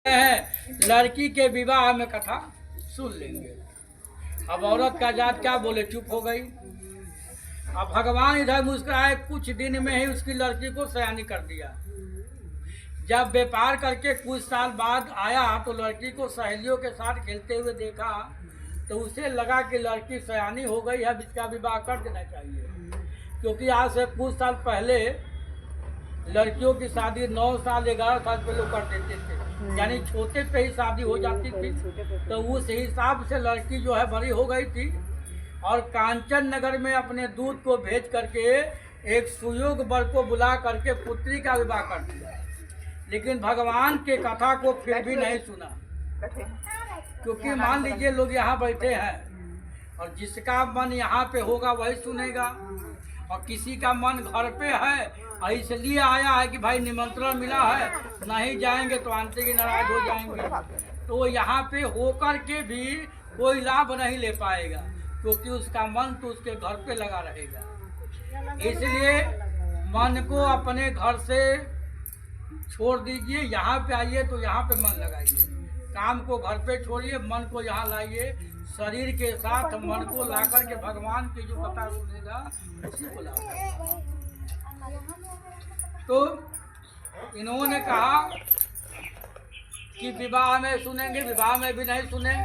है लड़की के विवाह में कथा सुन लेंगे। अब औरत का जात क्या बोले, चुप हो गई। अब भगवान इधर मुस्कुराए, कुछ दिन में ही उसकी लड़की को सयानी कर दिया। जब व्यापार करके कुछ साल बाद आया तो लड़की को सहेलियों के साथ खेलते हुए देखा तो उसे लगा कि लड़की सयानी हो गई है, इसका विवाह कर देना चाहिए। क्योंकि आज से कुछ साल पहले लड़कियों की शादी 9 साल 11 साल पे लोग कर देते थे, यानी छोटे पे ही शादी हो जाती थी। तो उस हिसाब से लड़की जो है बड़ी हो गई थी और कांचन नगर में अपने दूध को भेज करके एक सुयोग वर को बुला करके पुत्री का विवाह कर दिया। लेकिन भगवान के कथा को फिर भी नहीं सुना, क्योंकि मान लीजिए लोग यहाँ बैठे हैं और जिसका मन यहाँ पे होगा वही सुनेगा, और किसी का मन घर पे है और इसलिए आया है कि भाई निमंत्रण मिला है, नहीं जाएंगे तो आंटी की नाराज हो जाएंगे, तो यहाँ पे होकर के भी कोई लाभ नहीं ले पाएगा, क्योंकि उसका मन तो उसके घर पे लगा रहेगा। इसलिए मन को अपने घर से छोड़ दीजिए, यहाँ पे आइए तो यहाँ पे मन लगाइए। काम को घर पे छोड़िए, मन को यहाँ लाइए। शरीर के साथ मन को लाकर के भगवान की जो कथा सुनेगा उसी को लाएगा। तो इन्होंने कहा कि विवाह में सुनेंगे, विवाह में भी नहीं सुने,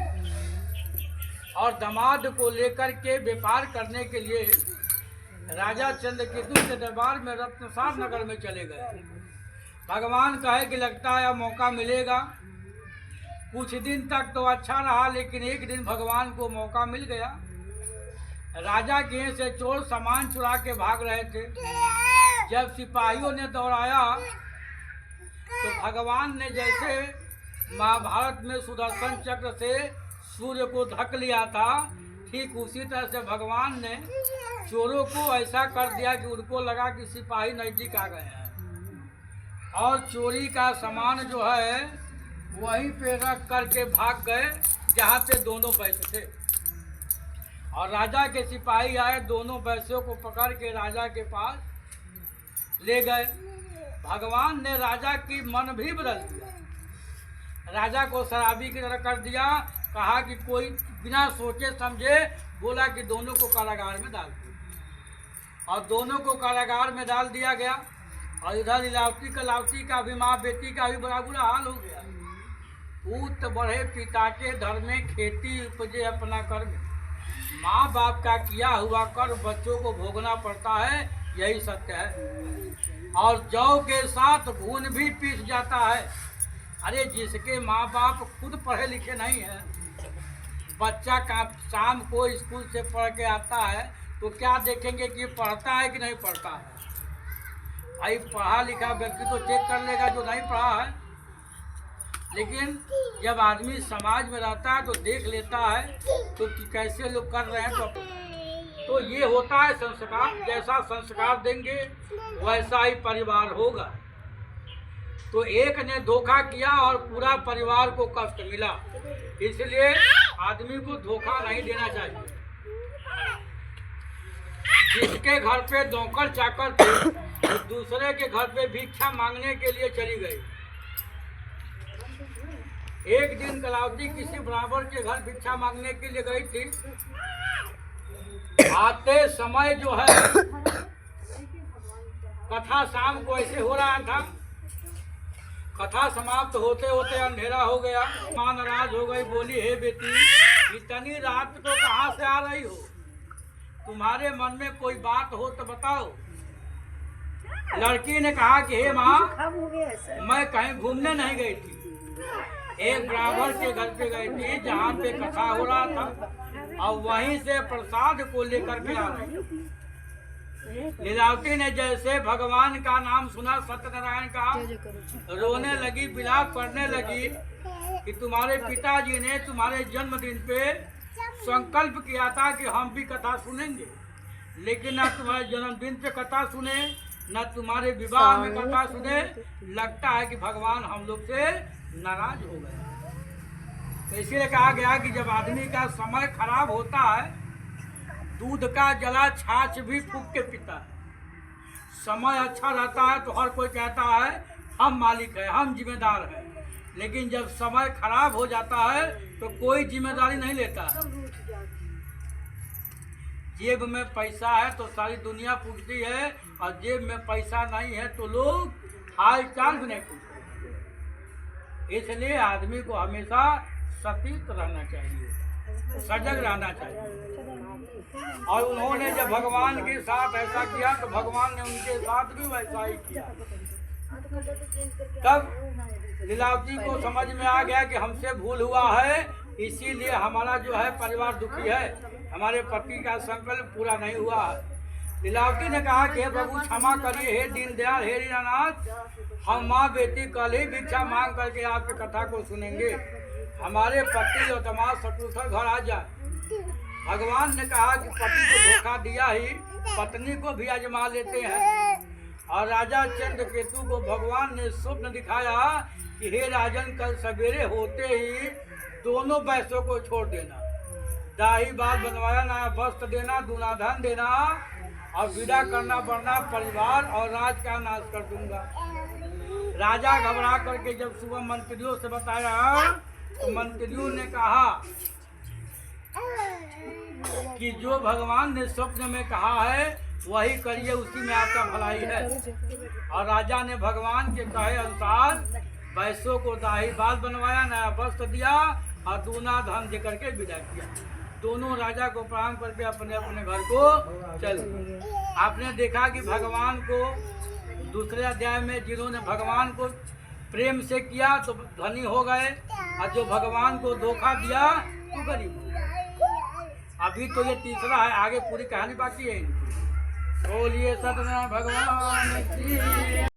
और दामाद को लेकर के व्यापार करने के लिए राजा चंद्रकेतु के दरबार में रत्नसार नगर में चले गए। भगवान कहे कि लगता है मौका मिलेगा। कुछ दिन तक तो अच्छा रहा, लेकिन एक दिन भगवान को मौका मिल गया। राजा के से चोर सामान चुरा के भाग रहे थे। जब सिपाहियों ने दौड़ाया तो भगवान ने जैसे महाभारत में सुदर्शन चक्र से सूर्य को ढक लिया था, ठीक उसी तरह से भगवान ने चोरों को ऐसा कर दिया कि उनको लगा कि सिपाही नजदीक आ गए हैं, और चोरी का सामान जो है वहीं पे रख करके भाग गए जहाँ पे दोनों बैठे थे। और राजा के सिपाही आए, दोनों बैसों को पकड़ के राजा के पास ले गए। भगवान ने राजा की मन भी बदल दिया, राजा को शराबी की तरह कर दिया। कहा कि कोई बिना सोचे समझे बोला कि दोनों को कारागार में डाल दो, और दोनों को कारागार में डाल दिया गया। और इधर इलावती का भी, माँ बेटी का भी बड़ा बुरा हाल हो गया। पूत बढ़े पिता के धर में, खेती उपजे अपना कर्म, माँ बाप का किया हुआ कर्म बच्चों को भोगना पड़ता है, यही सत्य है। और जौ के साथ घून भी पीस जाता है। अरे जिसके माँ बाप खुद पढ़े लिखे नहीं है, बच्चा का शाम को स्कूल से पढ़ के आता है तो क्या देखेंगे कि पढ़ता है कि नहीं पढ़ता है। भाई पढ़ा लिखा व्यक्ति तो चेक कर लेगा जो नहीं पढ़ा है, लेकिन जब आदमी समाज में रहता है तो देख लेता है तो कि कैसे लोग कर रहे हैं। तो ये होता है संस्कार, जैसा संस्कार देंगे वैसा ही परिवार होगा। तो एक ने धोखा किया और पूरा परिवार को कष्ट मिला, इसलिए आदमी को धोखा नहीं देना चाहिए। जिसके घर पे नौकर चाकर थे, दूसरे के घर पे भिक्षा मांगने के लिए चली गई। एक दिन कलावती किसी ब्राह्मण के घर भिक्षा मांगने के लिए गई थी। आते समय जो है कथा शाम को ऐसे हो रहा था, कथा समाप्त होते होते अंधेरा हो गया। माँ नाराज हो गई, बोली हे बेटी इतनी रात को कहाँ से आ रही हो, तुम्हारे मन में कोई बात हो तो बताओ। लड़की ने कहा कि हे माँ मैं कहीं घूमने नहीं गई थी, एक ब्राह्मण के घर पे गई थी जहाँ पे कथा हो रहा था, और वहीं से प्रसाद को लेकर के आ रही। लीलावती ने जैसे भगवान का नाम सुना, सत्यनारायण का, रोने लगी, विलाप करने लगी कि तुम्हारे पिताजी ने तुम्हारे जन्मदिन पे संकल्प किया था कि हम भी कथा सुनेंगे, लेकिन न तुम्हारे जन्मदिन पे कथा सुने, न तुम्हारे विवाह में कथा सुने। लगता है कि भगवान हम लोग से नाराज हो गए। तो इसीलिए कहा गया कि जब आदमी का समय खराब होता है, दूध का जला छाछ भी फूंक के पीता है। समय अच्छा रहता है तो हर कोई कहता है हम मालिक है, हम जिम्मेदार हैं, लेकिन जब समय खराब हो जाता है तो कोई जिम्मेदारी नहीं लेता है। जेब में पैसा है तो सारी दुनिया पूछती है, और जेब में पैसा नहीं है तो लोग हाल चाल भी नहीं पूछते। इसलिए आदमी को हमेशा सतर्क रहना चाहिए, सजग रहना चाहिए। और उन्होंने जब भगवान के साथ ऐसा किया तो भगवान ने उनके साथ भी वैसा ही किया। तब लीलावती को समझ में आ गया कि हमसे भूल हुआ है, इसीलिए हमारा जो है परिवार दुखी है, हमारे पति का संकल्प पूरा नहीं हुआ है। लीलावती ने कहा कि हे प्रभु क्षमा करिए, हे दीनदयाल, हे दीनानाथ, हम माँ बेटी कल ही भिक्षा मांग करके आपकी कथा को सुनेंगे, हमारे पति और दामाद सकुशल घर आ जाए। भगवान ने कहा कि पति को धोखा दिया ही पत्नी को भी आजमा लेते हैं। और राजा चंद्रकेतु को भगवान ने स्वप्न दिखाया कि हे राजन, कल सवेरे होते ही दोनों वैश्यों को छोड़ देना, दाढ़ी बाल बनवाया, नया वस्त्र देना, दूना धन देना, और विदा करना वरना परिवार और राज का नाश कर दूंगा। राजा घबरा करके जब सुबह मंत्रियों से बताया तो मंत्रियों ने कहा कि जो भगवान ने स्वप्न में कहा है वही करिए, उसी में आपका भलाई है। और राजा ने भगवान के कहे अनुसार वैश्यों को दाढ़ी बाल बनवाया, नया वस्त्र दिया और दूना धन दे करके विदा किया। दोनों राजा को प्रणाम करके अपने अपने घर को चले। आपने देखा कि भगवान को दूसरे अध्याय में जिन्होंने भगवान को प्रेम से किया तो धनी हो गए, और जो भगवान को धोखा दिया तो गरीब हो गए। अभी तो ये तीसरा है, आगे पूरी कहानी बाकी है। बोलिए सत्यनारायण भगवान की।